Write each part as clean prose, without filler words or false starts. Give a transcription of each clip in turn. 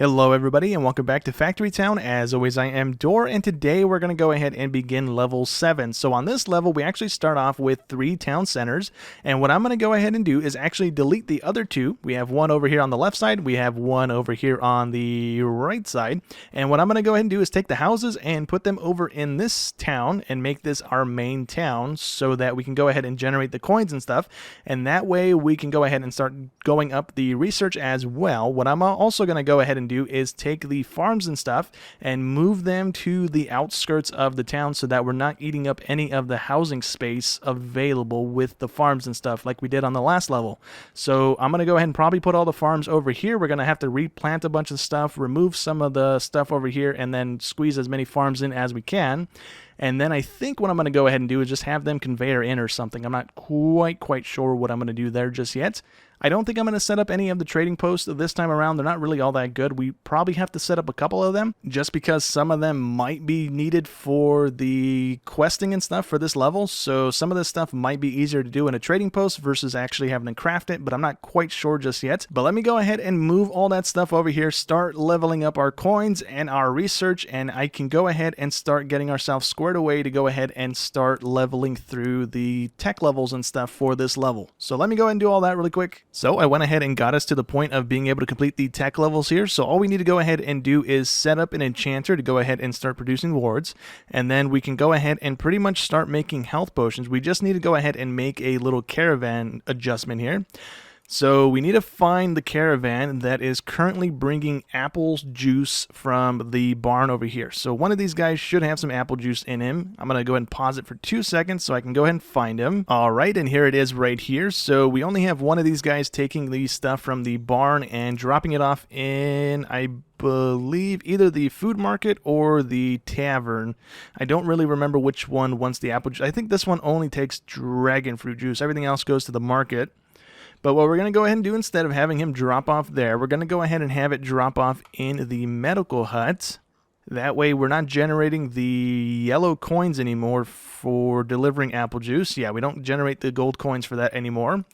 Hello everybody and welcome back to Factory Town. As always, I am Dor, and today we're going to go ahead and begin level 7. So on this level we actually start off with 3 town centers, and what I'm going to go ahead and do is actually delete the other 2. We have one over here on the left side, we have one over here on the right side, and what I'm going to go ahead and do is take the houses and put them over in this town and make this our main town so that we can go ahead and generate the coins and stuff, and that way we can go ahead and start going up the research as well. What I'm also going to go ahead and do is take the farms and stuff and move them to the outskirts of the town so that we're not eating up any of the housing space available with the farms and stuff like we did on the last level. So I'm going to go ahead and probably put all the farms over here. We're going to have to replant a bunch of stuff, remove some of the stuff over here, and then squeeze as many farms in as we can. And then I think what I'm going to go ahead and do is just have them conveyor in or something. I'm not quite sure what I'm going to do there just yet. I don't think I'm going to set up any of the trading posts this time around. They're not really all that good. We probably have to set up a couple of them just because some of them might be needed for the questing and stuff for this level. So some of this stuff might be easier to do in a trading post versus actually having to craft it, but I'm not quite sure just yet. But let me go ahead and move all that stuff over here, start leveling up our coins and our research, and I can go ahead and start getting ourselves squared away to go ahead and start leveling through the tech levels and stuff for this level. So let me go ahead and do all that really quick. So I went ahead and got us to the point of being able to complete the tech levels here. So all we need to go ahead and do is set up an enchanter to go ahead and start producing wards. And then we can go ahead and pretty much start making health potions. We just need to go ahead and make a little caravan adjustment here. So we need to find the caravan that is currently bringing apple juice from the barn over here. So one of these guys should have some apple juice in him. I'm going to go ahead and pause it for 2 seconds so I can go ahead and find him. All right, and here it is right here. So we only have one of these guys taking the stuff from the barn and dropping it off in, I believe, either the food market or the tavern. I don't really remember which one wants the apple juice. I think this one only takes dragon fruit juice. Everything else goes to the market. But what we're going to go ahead and do, instead of having him drop off there, we're going to go ahead and have it drop off in the medical hut. That way we're not generating the yellow coins anymore for delivering apple juice. Yeah, we don't generate the gold coins for that anymore.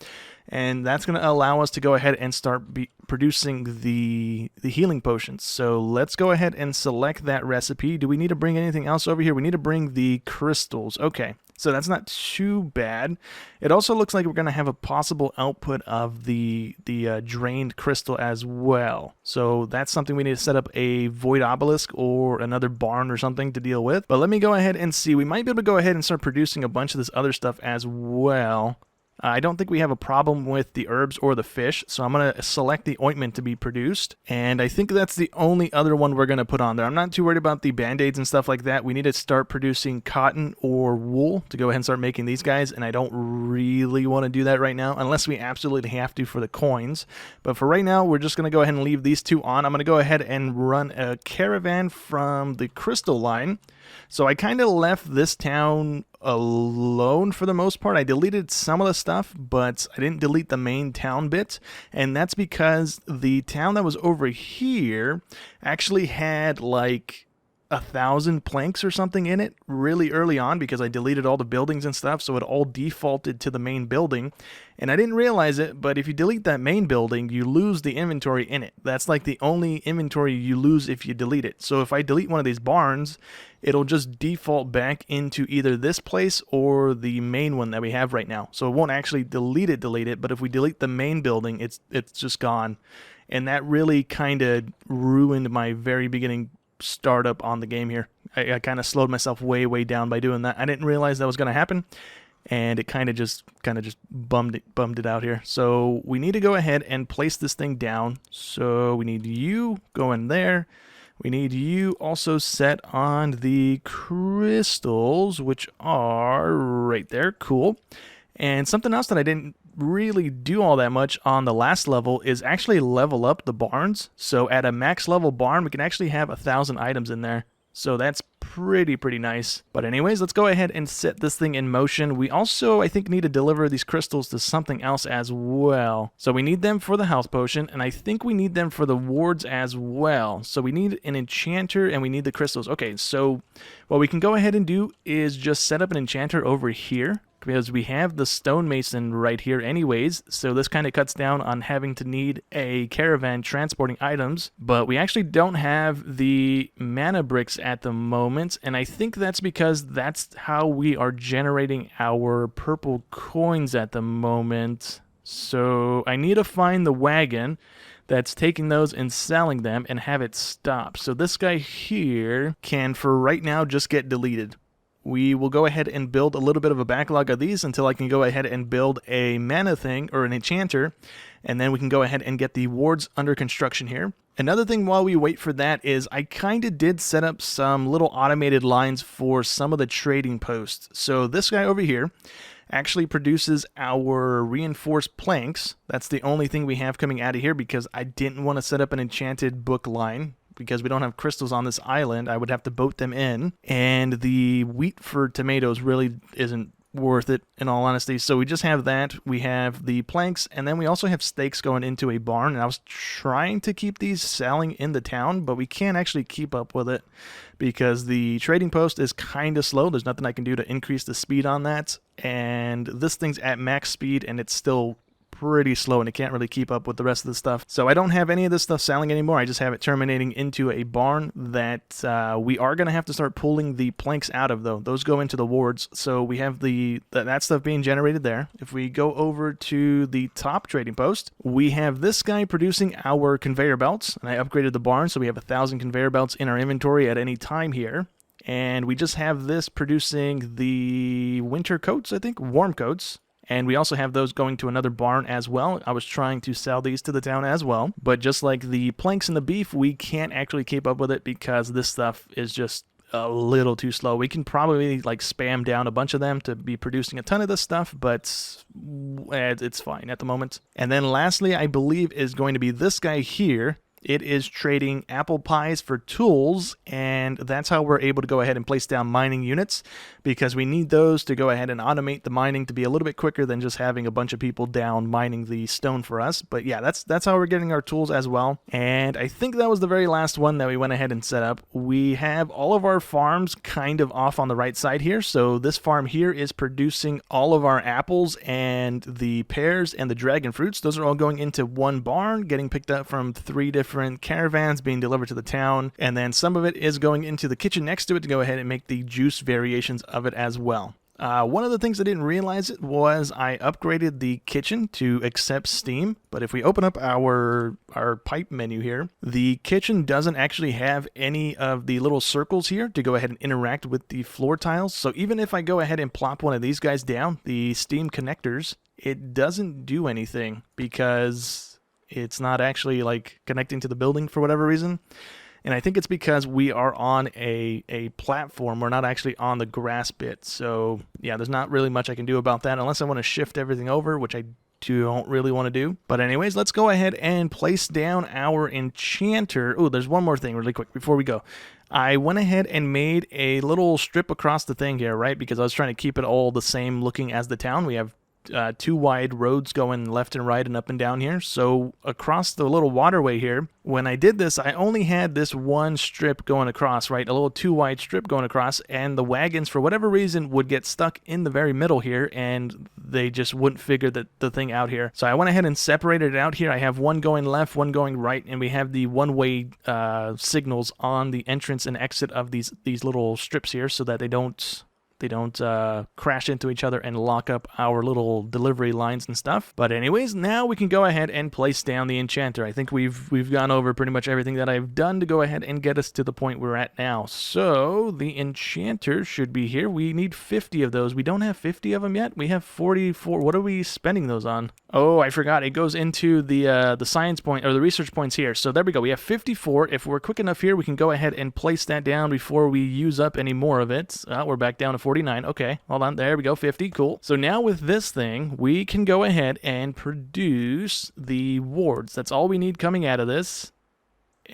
And that's going to allow us to go ahead and start producing the healing potions. So let's go ahead and select that recipe. Do we need to bring anything else over here? We need to bring the crystals. Okay, so that's not too bad. It also looks like we're going to have a possible output of the drained crystal as well. So that's something we need to set up a void obelisk or another barn or something to deal with. But let me go ahead and see. We might be able to go ahead and start producing a bunch of this other stuff as well. I don't think we have a problem with the herbs or the fish, so I'm going to select the ointment to be produced, and I think that's the only other one we're going to put on there. I'm not too worried about the band-aids and stuff like that. We need to start producing cotton or wool to go ahead and start making these guys, and I don't really want to do that right now unless we absolutely have to for the coins. But for right now, we're just going to go ahead and leave these 2 on. I'm going to go ahead and run a caravan from the crystal line. So I kind of left this town alone for the most part. I deleted some of the stuff, but I didn't delete the main town bit, and that's because the town that was over here actually had like 1,000 planks or something in it really early on because I deleted all the buildings and stuff, so it all defaulted to the main building. And I didn't realize it, but if you delete that main building, you lose the inventory in it. That's like the only inventory you lose if you delete it. So if I delete one of these barns, it'll just default back into either this place or the main one that we have right now. So it won't actually delete it, but if we delete the main building, it's just gone. And that really kind of ruined my very beginning startup on the game here. I kind of slowed myself way down by doing that. I didn't realize that was going to happen, and it kind of just bummed it out here. So we need to go ahead and place this thing down. So we need you go in there. We need you also set on the crystals, which are right there. Cool. And something else that I didn't really do all that much on the last level is actually level up the barns. So at a max level barn, we can actually have 1,000 items in there. So that's pretty nice. But anyways, let's go ahead and set this thing in motion. We also, I think, need to deliver these crystals to something else as well. So we need them for the health potion, and I think we need them for the wards as well. So we need an enchanter, and we need the crystals. Okay, so what we can go ahead and do is just set up an enchanter over here. because we have the stonemason right here anyways, so this kind of cuts down on having to need a caravan transporting items, but we actually don't have the mana bricks at the moment, and I think that's because that's how we are generating our purple coins at the moment. So I need to find the wagon that's taking those and selling them and have it stop. So this guy here can, for right now, just get deleted. We will go ahead and build a little bit of a backlog of these until I can go ahead and build a mana thing or an enchanter, and then we can go ahead and get the wards under construction here. Another thing while we wait for that is I kind of did set up some little automated lines for some of the trading posts. So this guy over here actually produces our reinforced planks. That's the only thing we have coming out of here because I didn't want to set up an enchanted book line because we don't have crystals on this island. I would have to boat them in, and the wheat for tomatoes really isn't worth it in all honesty. So we just have that. We have the planks, and then we also have stakes going into a barn, and I was trying to keep these selling in the town, but we can't actually keep up with it because the trading post is kind of slow. There's nothing I can do to increase the speed on that, and this thing's at max speed and it's still pretty slow and it can't really keep up with the rest of the stuff. So I don't have any of this stuff selling anymore. I just have it terminating into a barn that we are going to have to start pulling the planks out of, though. Those go into the wards. So we have that stuff being generated there. If we go over to the top trading post, we have this guy producing our conveyor belts, and I upgraded the barn so we have 1,000 conveyor belts in our inventory at any time here. And we just have this producing the winter coats, I think, warm coats. And we also have those going to another barn as well. I was trying to sell these to the town as well. But just like the planks and the beef, we can't actually keep up with it because this stuff is just a little too slow. We can probably like spam down a bunch of them to be producing a ton of this stuff, but it's fine at the moment. And then lastly, I believe is going to be this guy here. It is trading apple pies for tools, and that's how we're able to go ahead and place down mining units, because we need those to go ahead and automate the mining to be a little bit quicker than just having a bunch of people down mining the stone for us. But yeah, that's how we're getting our tools as well. And I think that was the very last one that we went ahead and set up. We have all of our farms kind of off on the right side here. So this farm here is producing all of our apples and the pears and the dragon fruits. Those are all going into one barn, getting picked up from 3 different caravans being delivered to the town, and then some of it is going into the kitchen next to it to go ahead and make the juice variations of it as well. One of the things I didn't realize it was I upgraded the kitchen to accept steam, but if we open up our pipe menu here, the kitchen doesn't actually have any of the little circles here to go ahead and interact with the floor tiles. So even if I go ahead and plop one of these guys down, the steam connectors, it doesn't do anything because it's not actually like connecting to the building for whatever reason. And I think it's because we are on a platform. We're not actually on the grass bit. So yeah, there's not really much I can do about that unless I want to shift everything over, which I don't really want to do. But anyways, let's go ahead and place down our enchanter. Oh, there's one more thing really quick before we go. I went ahead and made a little strip across the thing here, right? Because I was trying to keep it all the same looking as the town. We have 2 wide roads going left and right and up and down here. So across the little waterway here, when I did this, I only had this one strip going across, right? A little 2 wide strip going across, and the wagons, for whatever reason, would get stuck in the very middle here, and they just wouldn't figure the thing out here. So I went ahead and separated it out here. I have one going left, one going right, and we have the one-way signals on the entrance and exit of these little strips here so that they don't crash into each other and lock up our little delivery lines and stuff. But anyways, now we can go ahead and place down the enchanter. I think we've gone over pretty much everything that I've done to go ahead and get us to the point we're at now. So the enchanter should be here. We need 50 of those. We don't have 50 of them yet. We have 44. What are we spending those on? Oh, I forgot. It goes into the science point, or the research points here. So there we go. We have 54. If we're quick enough here, we can go ahead and place that down before we use up any more of it. We're back down to 49. Okay, hold on. There we go. 50. Cool. So now with this thing, we can go ahead and produce the wards. That's all we need coming out of this.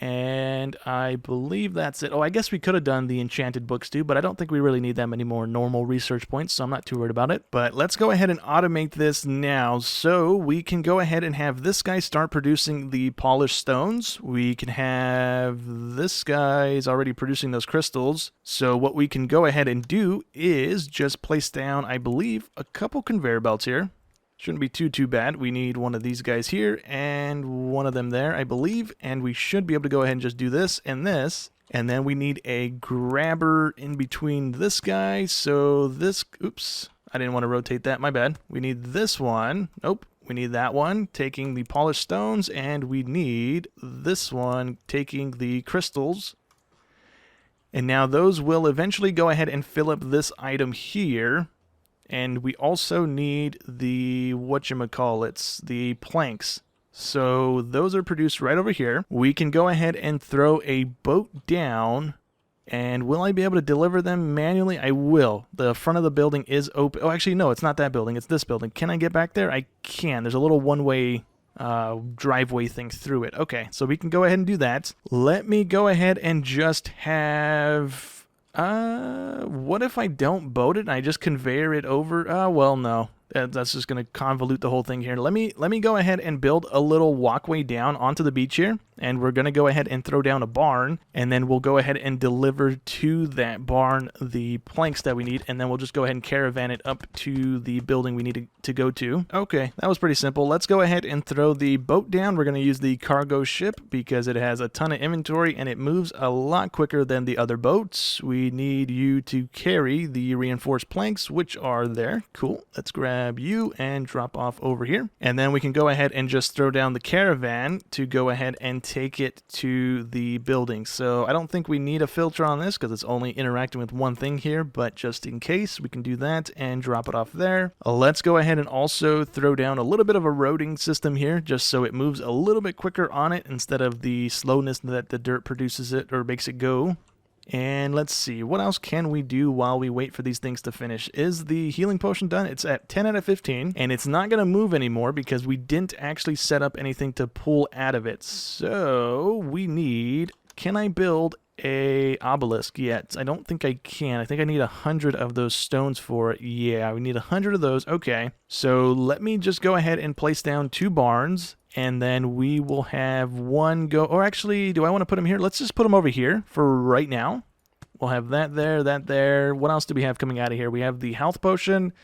And and I believe that's it. Oh, I guess we could have done the enchanted books too, but I don't think we really need that many more normal research points, so I'm not too worried about it. But let's go ahead and automate this now, so we can go ahead and have this guy start producing the polished stones. We can have this guy's already producing those crystals. So what we can go ahead and do is just place down, I believe, a couple conveyor belts here. Shouldn't be too bad. We need one of these guys here and one of them there, I believe. And we should be able to go ahead and just do this and this. And then we need a grabber in between this guy. So this, oops, I didn't want to rotate that, my bad. We need this one. Nope, we need that one taking the polished stones, and we need this one taking the crystals. And now those will eventually go ahead and fill up this item here. And we also need the, whatchamacallits, the planks. So those are produced right over here. We can go ahead and throw a boat down. And will I be able to deliver them manually? I will. The front of the building is open. Oh, actually, no, it's not that building. It's this building. Can I get back there? I can. There's a little one-way driveway thing through it. Okay, so we can go ahead and do that. Let me go ahead and just have... what if I don't boat it and I just conveyor it over? Well, no. That's just going to convolute the whole thing here. Let me go ahead and build a little walkway down onto the beach here. And we're going to go ahead and throw down a barn. And then we'll go ahead and deliver to that barn the planks that we need. And then we'll just go ahead and caravan it up to the building we need to go to. Okay, that was pretty simple. Let's go ahead and throw the boat down. We're going to use the cargo ship because it has a ton of inventory and it moves a lot quicker than the other boats. We need you to carry the reinforced planks, which are there. Cool. Let's grab you and drop off over here. And then we can go ahead and just throw down the caravan to go ahead and take it to the building. So I don't think we need a filter on this because it's only interacting with one thing here, but just in case we can do that and drop it off there. Let's go ahead and also throw down a little bit of a roading system here just so it moves a little bit quicker on it instead of the slowness that the dirt produces it or makes it go. And let's see, what else can we do while we wait for these things to finish? Is the healing potion done? It's at 10 out of 15, and it's not going to move anymore because we didn't actually set up anything to pull out of it. So we need, can I build a obelisk yet? I don't think I can. I think I need 100 of those stones for it. Yeah, we need 100 of those. Okay, so let me just go ahead and place down 2 barns. And then we will have one go, or actually, do I want to put them here? Let's just put them over here for right now. We'll have that there, that there. What else do we have coming out of here? We have the health potion,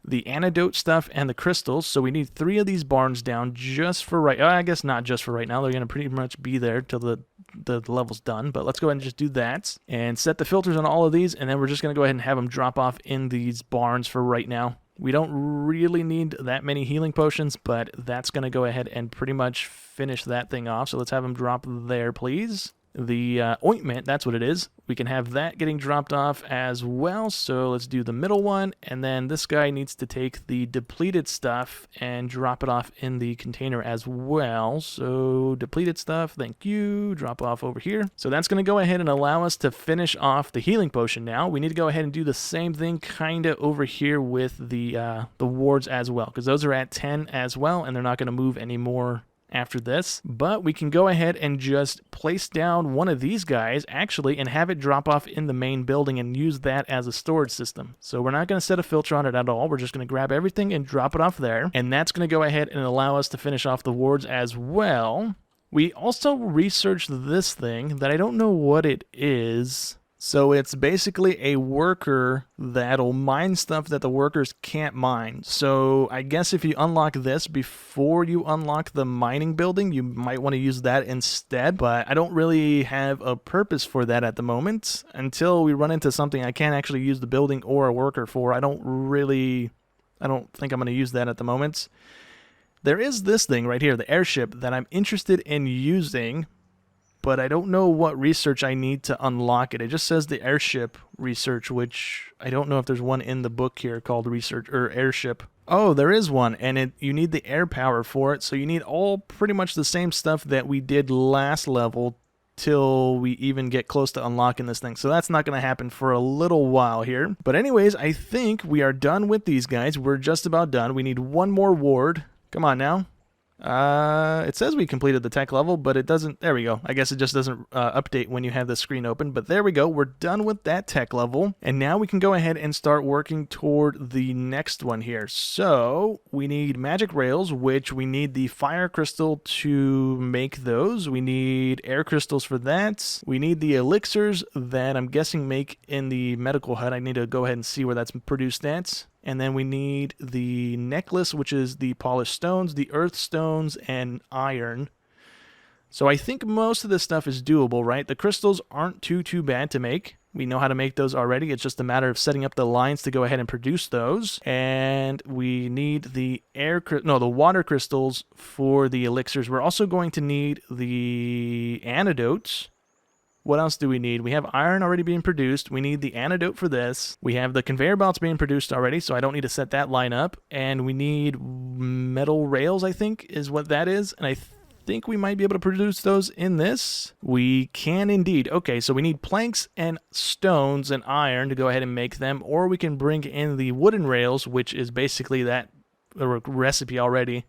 the antidote stuff, and the crystals. So we need 3 of these barns down just for right, I guess not just for right now. They're going to pretty much be there till the level's done. But let's go ahead and just do that and set the filters on all of these. And then we're just going to go ahead and have them drop off in these barns for right now. We don't really need that many healing potions, but that's going to go ahead and pretty much finish that thing off. So let's have them drop there, please. The ointment, that's what it is. We can have that getting dropped off as well. So let's do the middle one. And then this guy needs to take the depleted stuff and drop it off in the container as well. So depleted stuff, thank you. Drop off over here. So that's going to go ahead and allow us to finish off the healing potion now. We need to go ahead and do the same thing kind of over here with the wards as well, because those are at 10 as well, and they're not going to move anymore after this. But we can go ahead and just place down one of these guys actually and have it drop off in the main building and use that as a storage system. So we're not going to set a filter on it at all. We're just going to grab everything and drop it off there, and that's going to go ahead and allow us to finish off the wards as well. We also researched this thing that I don't know what it is. So it's basically a worker that'll mine stuff that the workers can't mine. So I guess if you unlock this before you unlock the mining building, you might want to use that instead. But I don't really have a purpose for that at the moment until we run into something I can't actually use the building or a worker for. I don't think I'm going to use that at the moment. There is this thing right here, the airship, that I'm interested in using, but I don't know what research I need to unlock it. It just says the airship research, which I don't know if there's one in the book here called research or airship. Oh, there is one, and you need the air power for it, so you need all pretty much the same stuff that we did last level till we even get close to unlocking this thing. So that's not going to happen for a little while here. But anyways, I think we are done with these guys. We're just about done. We need one more ward. Come on now. It says we completed the tech level, but it doesn't. There we go. I guess it just doesn't update when you have the screen open. But there we go. We're done with that tech level. And now we can go ahead and start working toward the next one here. So we need magic rails, which we need the fire crystal to make those. We need air crystals for that. We need the elixirs that I'm guessing make in the medical hut. I need to go ahead and see where that's produced at. And then we need the necklace, which is the polished stones, the earth stones, and iron. So I think most of this stuff is doable, right? The crystals aren't too bad to make. We know how to make those already. It's just a matter of setting up the lines to go ahead and produce those. And we need the the water crystals for the elixirs. We're also going to need the antidotes. What else do we need? We have iron already being produced. We need the antidote for this. We have the conveyor belts being produced already, so I don't need to set that line up. And we need metal rails, I think, is what that is. And I think we might be able to produce those in this. We can indeed. Okay, so we need planks and stones and iron to go ahead and make them, or we can bring in the wooden rails, which is basically that recipe already,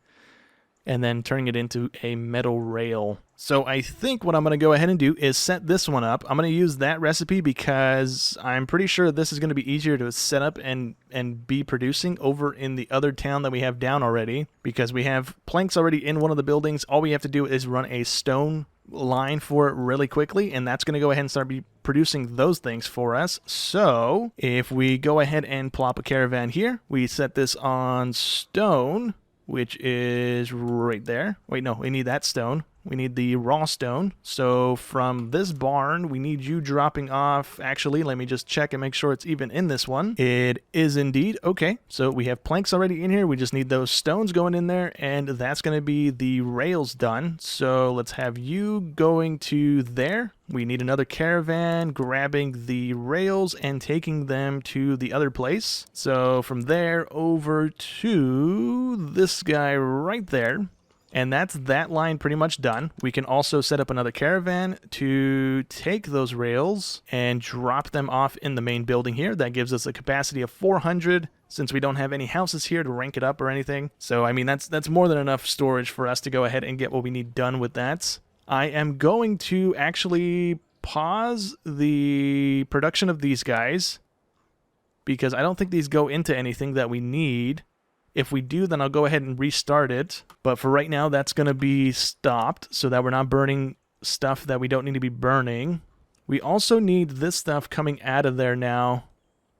and then turning it into a metal rail. So I think what I'm going to go ahead and do is set this one up. I'm going to use that recipe because I'm pretty sure this is going to be easier to set up and be producing over in the other town that we have down already, because we have planks already in one of the buildings. All we have to do is run a stone line for it really quickly, and that's going to go ahead and start producing those things for us. So if we go ahead and plop a caravan here, we set this on stone, which is right there. Wait, no, we need that stone. We need the raw stone. So from this barn, we need you dropping off. Actually, let me just check and make sure it's even in this one. It is indeed. Okay, so we have planks already in here. We just need those stones going in there, and that's going to be the rails done. So let's have you going to there. We need another caravan grabbing the rails and taking them to the other place. So from there over to this guy right there. And that's that line pretty much done. We can also set up another caravan to take those rails and drop them off in the main building here. That gives us a capacity of 400 since we don't have any houses here to rank it up or anything. So, I mean, that's more than enough storage for us to go ahead and get what we need done with that. I am going to actually pause the production of these guys because I don't think these go into anything that we need. If we do, then I'll go ahead and restart it. But for right now, that's going to be stopped so that we're not burning stuff that we don't need to be burning. We also need this stuff coming out of there now,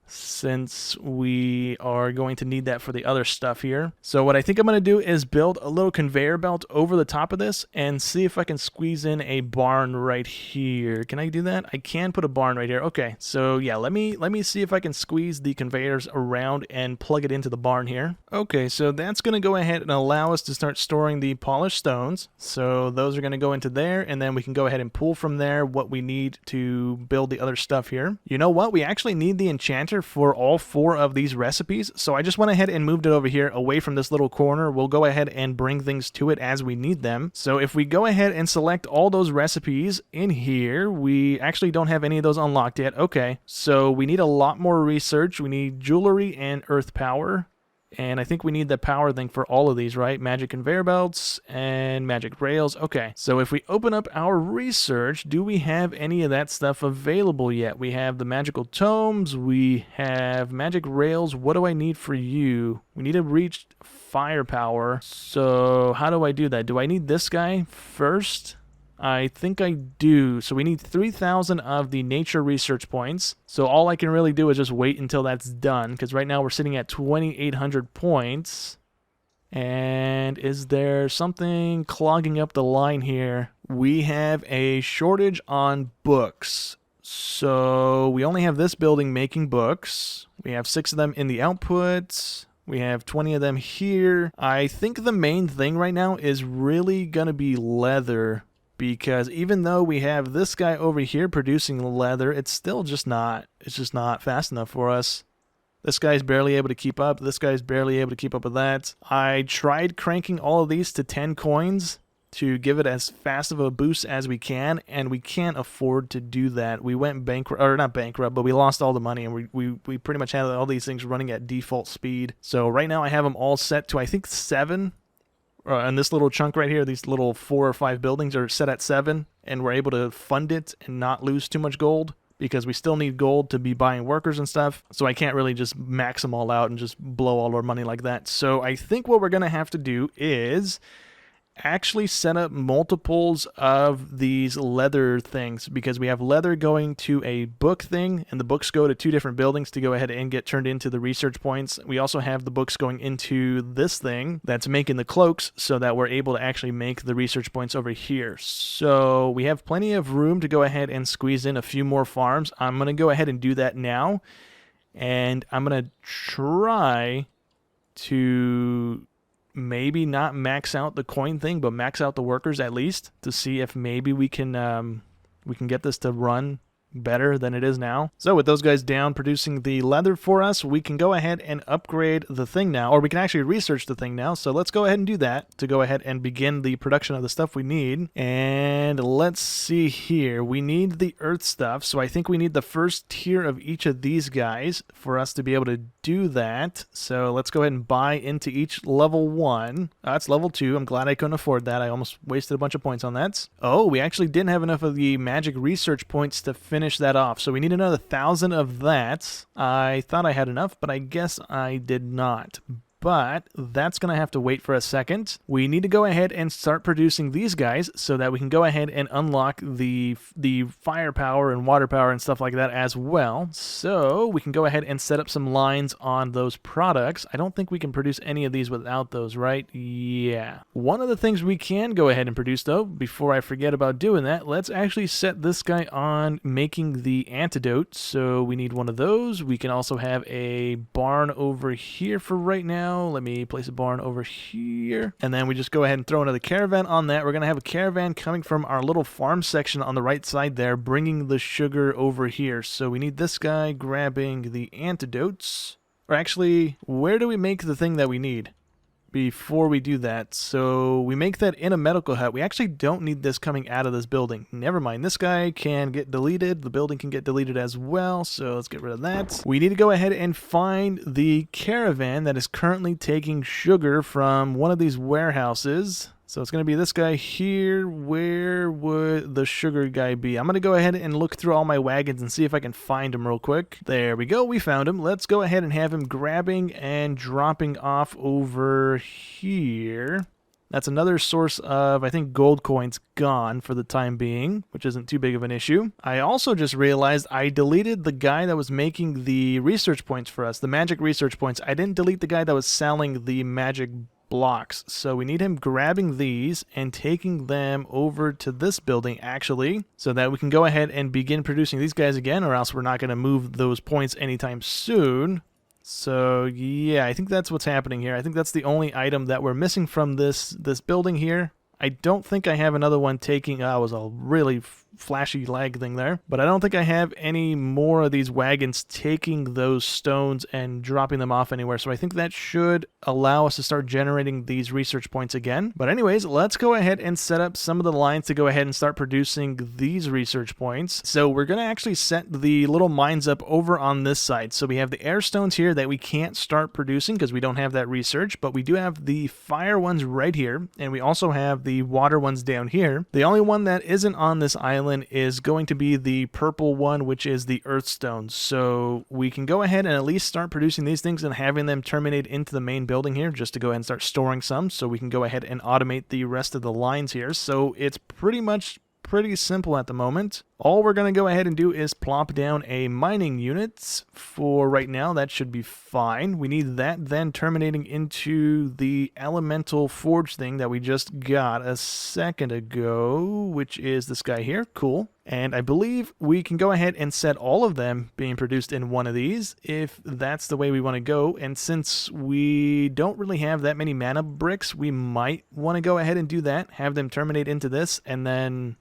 since we are going to need that for the other stuff here. So what I think I'm going to do is build a little conveyor belt over the top of this and see if I can squeeze in a barn right here. Can I do that? I can put a barn right here. Okay, so yeah, let me see if I can squeeze the conveyors around and plug it into the barn here. Okay, so that's going to go ahead and allow us to start storing the polished stones. So those are going to go into there, and then we can go ahead and pull from there what we need to build the other stuff here. You know what? We actually need the enchanter for all 4 of these recipes, so I just went ahead and moved it over here away from this little corner. We'll go ahead and bring things to it as we need them. So if we go ahead and select all those recipes in here, we actually don't have any of those unlocked yet. Okay, so we need a lot more research. We need jewelry and earth power. And I think we need the power thing for all of these, right? Magic conveyor belts and magic rails. Okay, so if we open up our research, do we have any of that stuff available yet? We have the magical tomes. We have magic rails. What do I need for you? We need to reach firepower. So how do I do that? Do I need this guy first? I think I do. So we need 3,000 of the nature research points. So all I can really do is just wait until that's done, because right now we're sitting at 2,800 points. And is there something clogging up the line here? We have a shortage on books. So we only have this building making books. We have 6 of them in the output. We have 20 of them here. I think the main thing right now is really going to be leather. Because even though we have this guy over here producing leather, it's still just not fast enough for us. This guy's barely able to keep up. This guy's barely able to keep up with that. I tried cranking all of these to 10 coins to give it as fast of a boost as we can, and we can't afford to do that. We went bankrupt, or not bankrupt, but we lost all the money, and we pretty much had all these things running at default speed. So right now I have them all set to, I think, 7 and this little chunk right here, these little 4 or 5 buildings are set at 7, and we're able to fund it and not lose too much gold, because we still need gold to be buying workers and stuff. So I can't really just max them all out and just blow all our money like that. So I think what we're going to have to do is actually set up multiples of these leather things, because we have leather going to a book thing, and the books go to 2 different buildings to go ahead and get turned into the research points. We also have the books going into this thing that's making the cloaks, so that we're able to actually make the research points over here. So we have plenty of room to go ahead and squeeze in a few more farms. I'm going to go ahead and do that now, and I'm going to try to maybe not max out the coin thing, but max out the workers at least, to see if maybe we can get this to run better than it is now. So with those guys down producing the leather for us, we can go ahead and upgrade the thing now, or we can actually research the thing now. So let's go ahead and do that to go ahead and begin the production of the stuff we need. And let's see here. We need the earth stuff, so I think we need the first tier of each of these guys for us to be able to do that. So let's go ahead and buy into each level 1. That's level 2. I'm glad I couldn't afford that. I almost wasted a bunch of points on that. Oh, we actually didn't have enough of the magic research points to finish that off, so we need another 1,000 of that. I thought I had enough, but I guess I did not. But that's going to have to wait for a second. We need to go ahead and start producing these guys so that we can go ahead and unlock the firepower and water power and stuff like that as well. So we can go ahead and set up some lines on those products. I don't think we can produce any of these without those, right? Yeah. One of the things we can go ahead and produce, though, before I forget about doing that, let's actually set this guy on making the antidote. So we need one of those. We can also have a barn over here for right now. Let me place a barn over here. And then we just go ahead and throw another caravan on that. We're going to have a caravan coming from our little farm section on the right side there, bringing the sugar over here. So we need this guy grabbing the antidotes. Or actually, where do we make the thing that we need before we do that? So we make that in a medical hut. We actually don't need this coming out of this building. Never mind. This guy can get deleted. The building can get deleted as well. So let's get rid of that. We need to go ahead and find the caravan that is currently taking sugar from one of these warehouses. So it's going to be this guy here. Where would the sugar guy be? I'm going to go ahead and look through all my wagons and see if I can find him real quick. There we go. We found him. Let's go ahead and have him grabbing and dropping off over here. That's another source of, I think, gold coins gone for the time being, which isn't too big of an issue. I also just realized I deleted the guy that was making the research points for us, the magic research points. I didn't delete the guy that was selling the magic blocks. So we need him grabbing these and taking them over to this building, actually, so that we can go ahead and begin producing these guys again, or else we're not going to move those points anytime soon. So yeah, I think that's what's happening here. I think that's the only item that we're missing from this building here. I don't think I have another one taking... it was a really flashy lag thing there. But I don't think I have any more of these wagons taking those stones and dropping them off anywhere. So I think that should allow us to start generating these research points again. But anyways, let's go ahead and set up some of the lines to go ahead and start producing these research points. So we're going to actually set the little mines up over on this side. So we have the air stones here that we can't start producing because we don't have that research. But we do have the fire ones right here. And we also have the water ones down here. The only one that isn't on this island is going to be the purple one, which is the earth stones. So we can go ahead and at least start producing these things and having them terminate into the main building here, just to go ahead and start storing some, so we can go ahead and automate the rest of the lines here. So it's pretty simple at the moment. All we're going to go ahead and do is plop down a mining unit for right now. That should be fine. We need that then terminating into the elemental forge thing that we just got a second ago, which is this guy here. Cool. And I believe we can go ahead and set all of them being produced in one of these if that's the way we want to go. And since we don't really have that many mana bricks, we might want to go ahead and do that. Have them terminate into this and then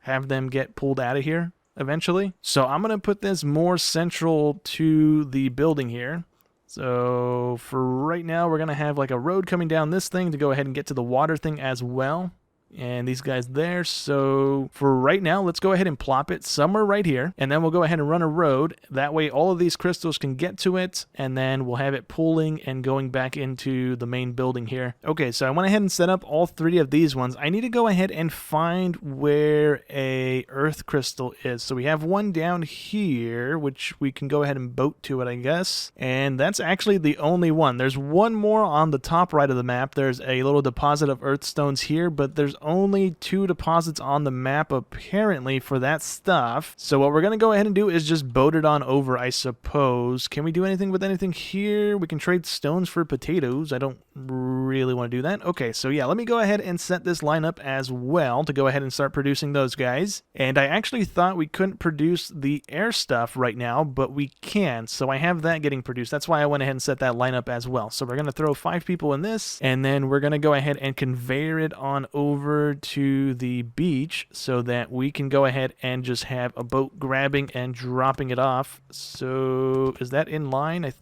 have them get pulled out of here eventually. So I'm going to put this more central to the building here. So for right now, we're going to have like a road coming down this thing to go ahead and get to the water thing as well. and these guys there. So for right now, let's go ahead and plop it somewhere right here, and then we'll go ahead and run a road. That way all of these crystals can get to it, and then we'll have it pulling and going back into the main building here. Okay, so I went ahead and set up all 3 of these ones. I need to go ahead and find where a earth crystal is. So we have one down here, which we can go ahead and boat to it, I guess. And that's actually the only one. There's one more on the top right of the map. There's a little deposit of earth stones here, but there's only 2 deposits on the map apparently for that stuff. So what we're going to go ahead and do is just boat it on over, I suppose. Can we do anything with anything here? We can trade stones for potatoes. I don't really want to do that. Okay, so yeah, let me go ahead and set this line up as well to go ahead and start producing those guys. And I actually thought we couldn't produce the air stuff right now, but we can. So I have that getting produced. That's why I went ahead and set that line up as well. So we're going to throw 5 people in this, and then we're going to go ahead and conveyor it on over to the beach so that we can go ahead and just have a boat grabbing and dropping it off. So is that in line? I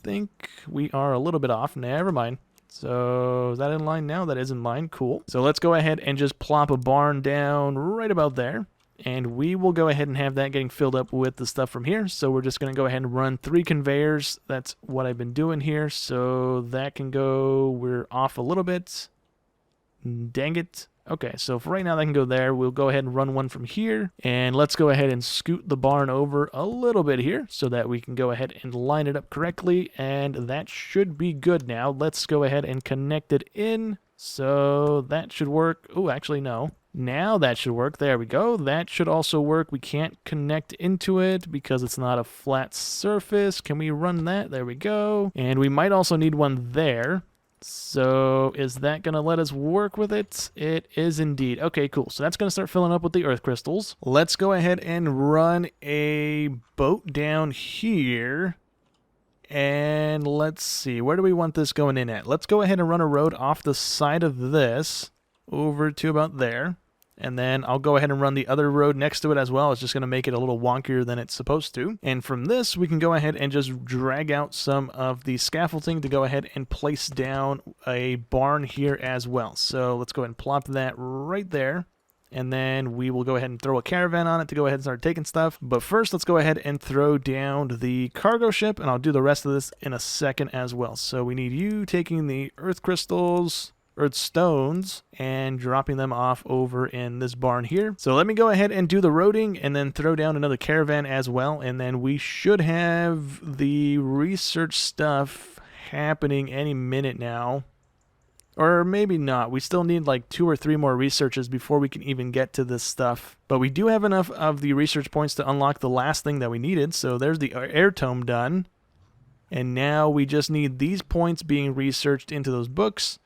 think we are a little bit off. Never mind. So is that in line now? That is in line. Cool. So let's go ahead and just plop a barn down right about there. And we will go ahead and have that getting filled up with the stuff from here. So we're just going to go ahead and run 3 conveyors. That's what I've been doing here. So that can go. We're off a little bit. Dang it. Okay, so for right now that can go there. We'll go ahead and run one from here. And let's go ahead and scoot the barn over a little bit here so that we can go ahead and line it up correctly. And that should be good now. Let's go ahead and connect it in. So that should work. Oh, actually, no. Now that should work. There we go. That should also work. We can't connect into it because it's not a flat surface. Can we run that? There we go. And we might also need one there. So is that going to let us work with it? It is indeed. Okay, cool. So that's going to start filling up with the earth crystals. Let's go ahead and run a boat down here. And let's see. Where do we want this going in at? Let's go ahead and run a road off the side of this over to about there. And then I'll go ahead and run the other road next to it as well. It's just going to make it a little wonkier than it's supposed to. And from this, we can go ahead and just drag out some of the scaffolding to go ahead and place down a barn here as well. So let's go ahead and plop that right there. And then we will go ahead and throw a caravan on it to go ahead and start taking stuff. But first, let's go ahead and throw down the cargo ship. And I'll do the rest of this in a second as well. So we need you taking the earth crystals, earth stones, and dropping them off over in this barn here. So let me go ahead and do the roading and then throw down another caravan as well, and then we should have the research stuff happening any minute now. Or maybe not. We still need like 2 or 3 more researches before we can even get to this stuff. But we do have enough of the research points to unlock the last thing that we needed. So there's the air tome done. And now we just need these points being researched into those books,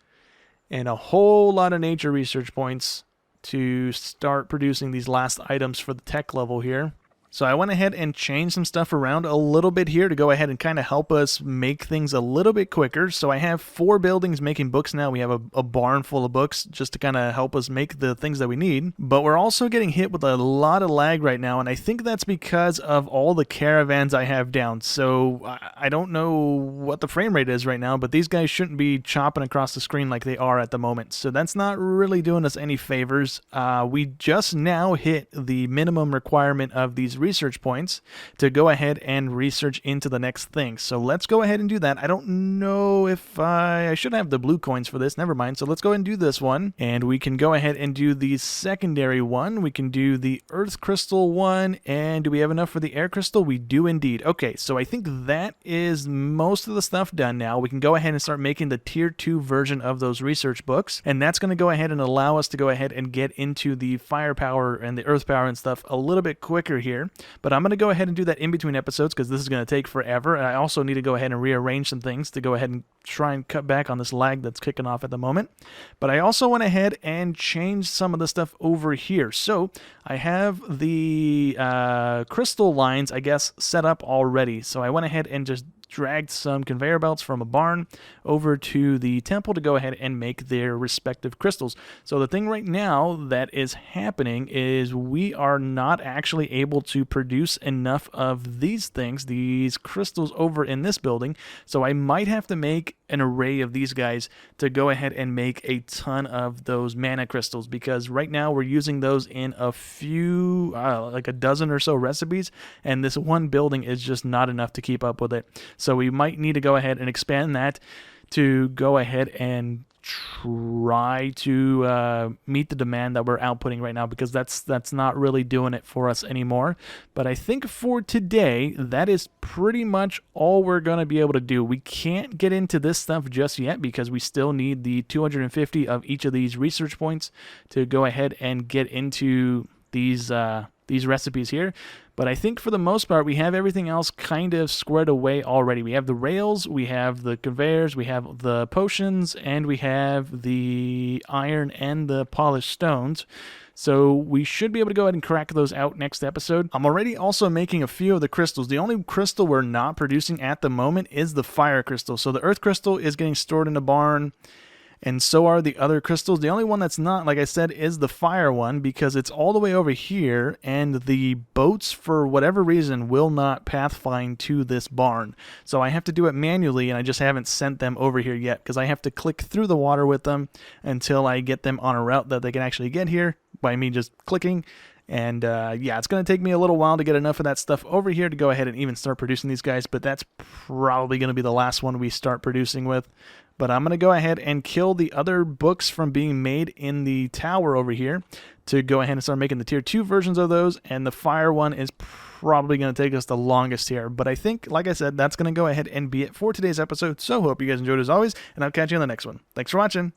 and a whole lot of nature research points to start producing these last items for the tech level here. So I went ahead and changed some stuff around a little bit here to go ahead and kind of help us make things a little bit quicker. So I have 4 buildings making books now. We have a barn full of books just to kind of help us make the things that we need. But we're also getting hit with a lot of lag right now, and I think that's because of all the caravans I have down. So I don't know what the frame rate is right now, but these guys shouldn't be chopping across the screen like they are at the moment. So that's not really doing us any favors. We just now hit the minimum requirement of these research points to go ahead and research into the next thing. So let's go ahead and do that. I don't know if I should have the blue coins for this. Never mind. So let's go ahead and do this one. And we can go ahead and do the secondary one. We can do the earth crystal one. And do we have enough for the air crystal? We do indeed. Okay, so I think that is most of the stuff done now. We can go ahead and start making the tier 2 version of those research books. And that's going to go ahead and allow us to go ahead and get into the firepower and the earth power and stuff a little bit quicker here. But I'm going to go ahead and do that in between episodes because this is going to take forever. And I also need to go ahead and rearrange some things to go ahead and try and cut back on this lag that's kicking off at the moment. But I also went ahead and changed some of the stuff over here. So I have the crystal lines, I guess, set up already. So I went ahead and just dragged some conveyor belts from a barn over to the temple to go ahead and make their respective crystals. So the thing right now that is happening is we are not actually able to produce enough of these things, these crystals over in this building. So I might have to make an array of these guys to go ahead and make a ton of those mana crystals, because right now we're using those in a few, like a dozen or so recipes, and this one building is just not enough to keep up with it. So we might need to go ahead and expand that to go ahead and try to meet the demand that we're outputting right now, because that's not really doing it for us anymore. But I think for today, that is pretty much all we're going to be able to do. We can't get into this stuff just yet because we still need the 250 of each of these research points to go ahead and get into these recipes here. But I think for the most part, we have everything else kind of squared away already. We have the rails, we have the conveyors, we have the potions, and we have the iron and the polished stones. So we should be able to go ahead and crack those out next episode. I'm already also making a few of the crystals. The only crystal we're not producing at the moment is the fire crystal. So the earth crystal is getting stored in the barn, and so are the other crystals. The only one that's not, like I said, is the fire one, because it's all the way over here, and the boats, for whatever reason, will not pathfind to this barn. So I have to do it manually, and I just haven't sent them over here yet, because I have to click through the water with them until I get them on a route that they can actually get here by me just clicking. And yeah, it's going to take me a little while to get enough of that stuff over here to go ahead and even start producing these guys, but that's probably going to be the last one we start producing with. But I'm going to go ahead and kill the other books from being made in the tower over here to go ahead and start making the tier 2 versions of those, and the fire one is probably going to take us the longest here. But I think, like I said, that's going to go ahead and be it for today's episode. So hope you guys enjoyed as always, and I'll catch you in the next one. Thanks for watching.